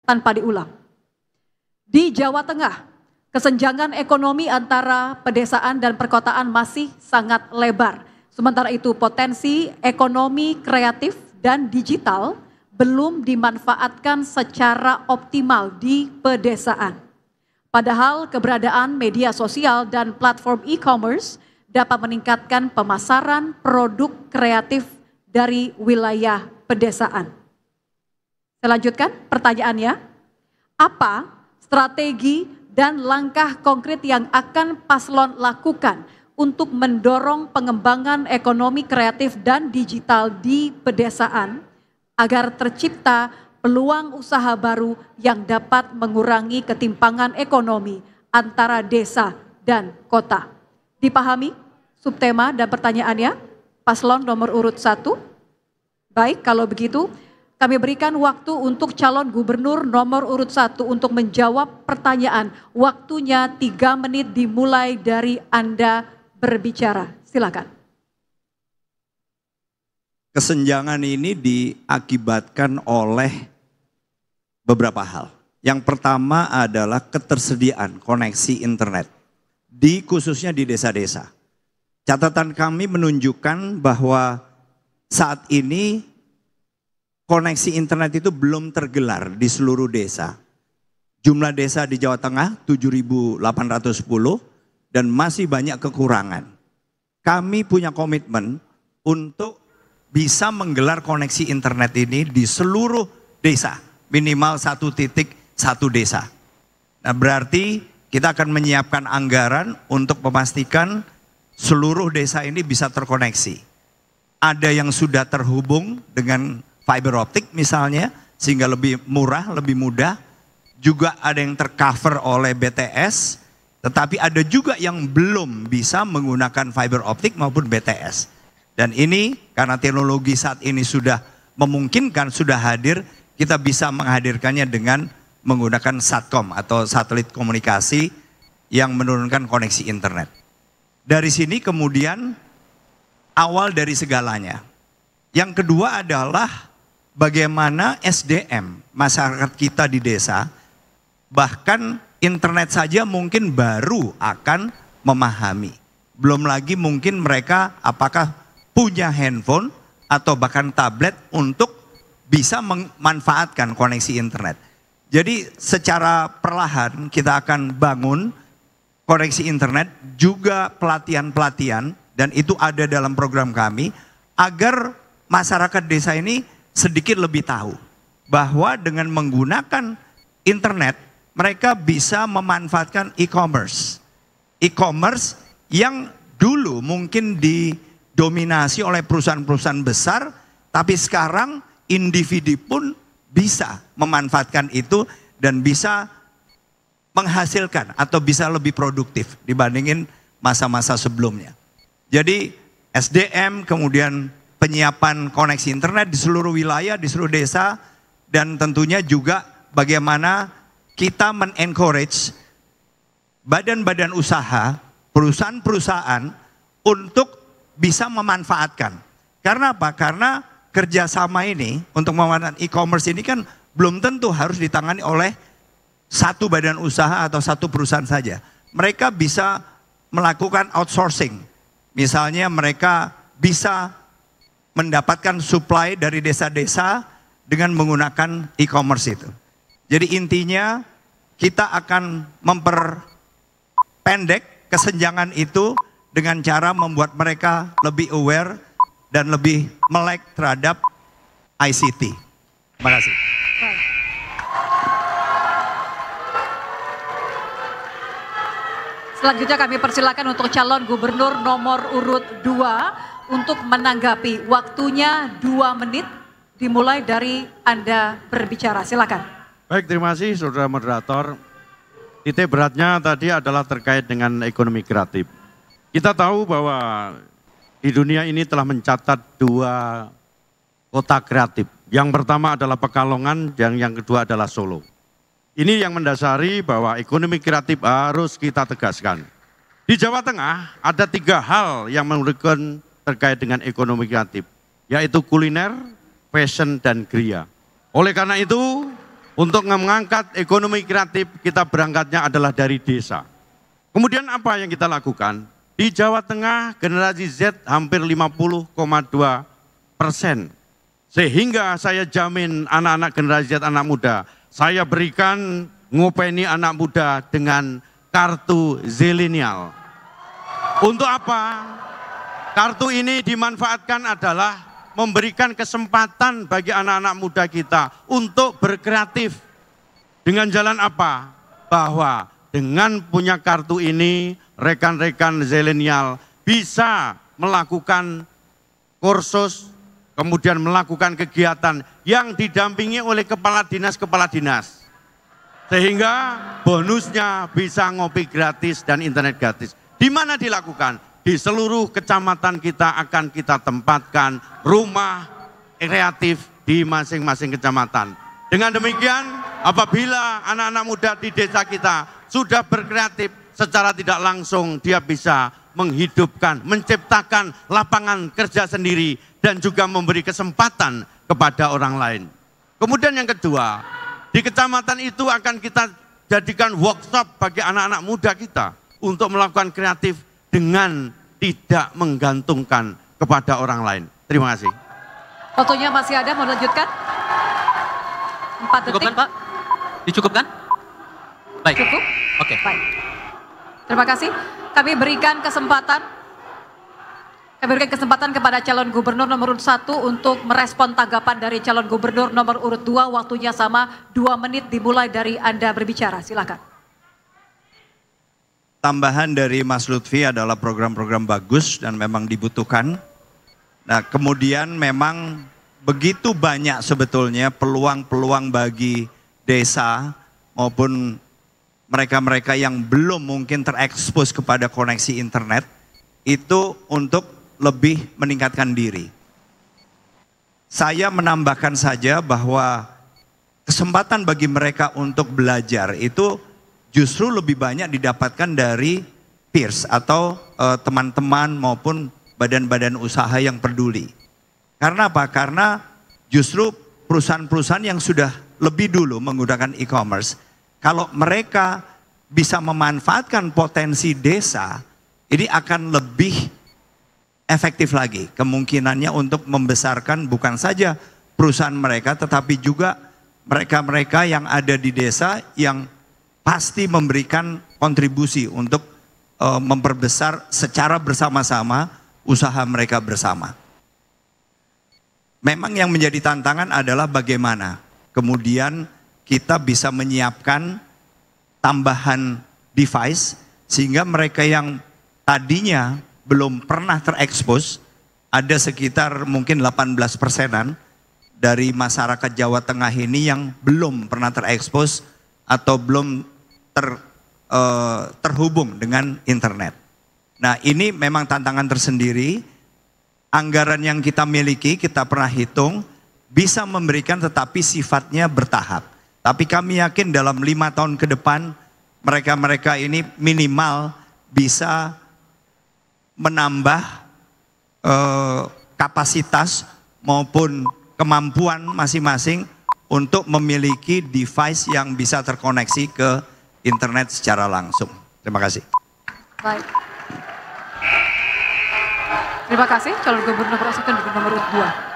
tanpa diulang. Di Jawa Tengah, kesenjangan ekonomi antara pedesaan dan perkotaan masih sangat lebar. Sementara itu potensi ekonomi kreatif dan digital belum dimanfaatkan secara optimal di pedesaan. Padahal keberadaan media sosial dan platform e-commerce dapat meningkatkan pemasaran produk kreatif dari wilayah pedesaan. Saya lanjutkan pertanyaannya, apa strategi dan langkah konkret yang akan paslon lakukan untuk mendorong pengembangan ekonomi kreatif dan digital di pedesaan agar tercipta peluang usaha baru yang dapat mengurangi ketimpangan ekonomi antara desa dan kota. Dipahami subtema dan pertanyaannya? Paslon nomor urut 1. Baik, kalau begitu kami berikan waktu untuk calon gubernur nomor urut 1 untuk menjawab pertanyaan. Waktunya 3 menit dimulai dari Anda berbicara. Silakan. Kesenjangan ini diakibatkan oleh beberapa hal. Yang pertama adalah ketersediaan koneksi internet, khususnya di desa-desa. Catatan kami menunjukkan bahwa saat ini koneksi internet itu belum tergelar di seluruh desa. Jumlah desa di Jawa Tengah 7.810 dan masih banyak kekurangan. Kami punya komitmen untuk bisa menggelar koneksi internet ini di seluruh desa, minimal 1 titik 1 desa. Nah, berarti kita akan menyiapkan anggaran untuk memastikan seluruh desa ini bisa terkoneksi. Ada yang sudah terhubung dengan fiber optik misalnya, sehingga lebih murah, lebih mudah. Juga ada yang tercover oleh BTS, tetapi ada juga yang belum bisa menggunakan fiber optik maupun BTS. Dan ini karena teknologi saat ini sudah memungkinkan, sudah hadir, kita bisa menghadirkannya dengan menggunakan Satcom atau satelit komunikasi yang menurunkan koneksi internet. Dari sini kemudian awal dari segalanya. Yang kedua adalah bagaimana SDM masyarakat kita di desa, bahkan internet saja mungkin baru akan memahami. Belum lagi mungkin mereka apakah punya handphone atau bahkan tablet untuk bisa memanfaatkan koneksi internet. Jadi secara perlahan kita akan bangun koneksi internet, juga pelatihan-pelatihan, dan itu ada dalam program kami, agar masyarakat desa ini sedikit lebih tahu bahwa dengan menggunakan internet mereka bisa memanfaatkan e-commerce. E-commerce yang dulu mungkin didominasi oleh perusahaan-perusahaan besar, tapi sekarang individu pun bisa memanfaatkan itu dan bisa menghasilkan atau bisa lebih produktif dibandingin masa-masa sebelumnya. Jadi SDM, kemudian penyiapan koneksi internet di seluruh wilayah, di seluruh desa, dan tentunya juga bagaimana kita men-encourage badan-badan usaha, perusahaan-perusahaan untuk bisa memanfaatkan. Karena apa? Karena kerjasama ini untuk memanfaatkan e-commerce ini kan belum tentu harus ditangani oleh satu badan usaha atau satu perusahaan saja. Mereka bisa melakukan outsourcing. Misalnya mereka bisa mendapatkan supply dari desa-desa dengan menggunakan e-commerce itu. Jadi intinya kita akan memperpendek kesenjangan itu dengan cara membuat mereka lebih aware dan lebih melek terhadap ICT. Terima kasih. Selanjutnya kami persilakan untuk calon gubernur nomor urut 2 untuk menanggapi. Waktunya 2 menit dimulai dari Anda berbicara. Silakan. Baik, terima kasih saudara moderator. Titik beratnya tadi adalah terkait dengan ekonomi kreatif. Kita tahu bahwa di dunia ini telah mencatat 2 kota kreatif. Yang pertama adalah Pekalongan dan yang kedua adalah Solo. Ini yang mendasari bahwa ekonomi kreatif harus kita tegaskan. Di Jawa Tengah ada 3 hal yang menurutkan terkait dengan ekonomi kreatif, yaitu kuliner, fashion, dan kriya. Oleh karena itu, Untuk mengangkat ekonomi kreatif, kita berangkatnya adalah dari desa. Kemudian apa yang kita lakukan? Di Jawa Tengah, generasi Z hampir 50,2%. Sehingga saya jamin anak-anak generasi Z, anak muda, saya berikan ngopeni anak muda dengan kartu zilenial. Untuk apa? Kartu ini dimanfaatkan adalah memberikan kesempatan bagi anak-anak muda kita untuk berkreatif. Dengan jalan apa? Bahwa dengan punya kartu ini, rekan-rekan zilenial bisa melakukan kursus, kemudian melakukan kegiatan yang didampingi oleh kepala dinas. Sehingga bonusnya bisa ngopi gratis dan internet gratis. Di mana dilakukan? Di seluruh kecamatan kita akan kita tempatkan rumah kreatif di masing-masing kecamatan. Dengan demikian, apabila anak-anak muda di desa kita sudah berkreatif, secara tidak langsung dia bisa menghidupkan, menciptakan lapangan kerja sendiri dan juga memberi kesempatan kepada orang lain. Kemudian yang kedua, di kecamatan itu akan kita jadikan workshop bagi anak-anak muda kita untuk melakukan kreatif dengan tidak menggantungkan kepada orang lain. Terima kasih. Waktunya masih ada, mau lanjutkan? 4 detik. Cukupkan Pak? Dicukupkan? Baik. Cukup? Oke. Baik. Terima kasih. Kami berikan kesempatan kepada calon gubernur nomor urut 1 untuk merespon tanggapan dari calon gubernur nomor urut 2. Waktunya sama 2 menit dimulai dari Anda berbicara. Silakan. Tambahan dari Mas Lutfi adalah program-program bagus dan memang dibutuhkan. Nah, kemudian memang begitu banyak sebetulnya peluang-peluang bagi desa maupun mereka-mereka yang belum mungkin terekspos kepada koneksi internet itu untuk lebih meningkatkan diri. Saya menambahkan saja bahwa kesempatan bagi mereka untuk belajar itu justru lebih banyak didapatkan dari peers atau teman-teman maupun badan-badan usaha yang peduli. Karena apa? Karena justru perusahaan-perusahaan yang sudah lebih dulu menggunakan e-commerce, kalau mereka bisa memanfaatkan potensi desa, ini akan lebih efektif lagi kemungkinannya untuk membesarkan bukan saja perusahaan mereka, tetapi juga mereka-mereka yang ada di desa yang pasti memberikan kontribusi untuk memperbesar secara bersama-sama usaha mereka bersama. Memang yang menjadi tantangan adalah bagaimana kemudian kita bisa menyiapkan tambahan device sehingga mereka yang tadinya belum pernah terekspos, ada sekitar mungkin 18%-an dari masyarakat Jawa Tengah ini yang belum pernah terekspos atau belum terhubung dengan internet. Nah, ini memang tantangan tersendiri. Anggaran yang kita miliki, kita pernah hitung, bisa memberikan tetapi sifatnya bertahap. Tapi kami yakin dalam 5 tahun ke depan, mereka-mereka ini minimal bisa menambah kapasitas maupun kemampuan masing-masing untuk memiliki device yang bisa terkoneksi ke internet secara langsung. Terima kasih. Baik. Terima kasih calon gubernur nomor 1 dan nomor 2.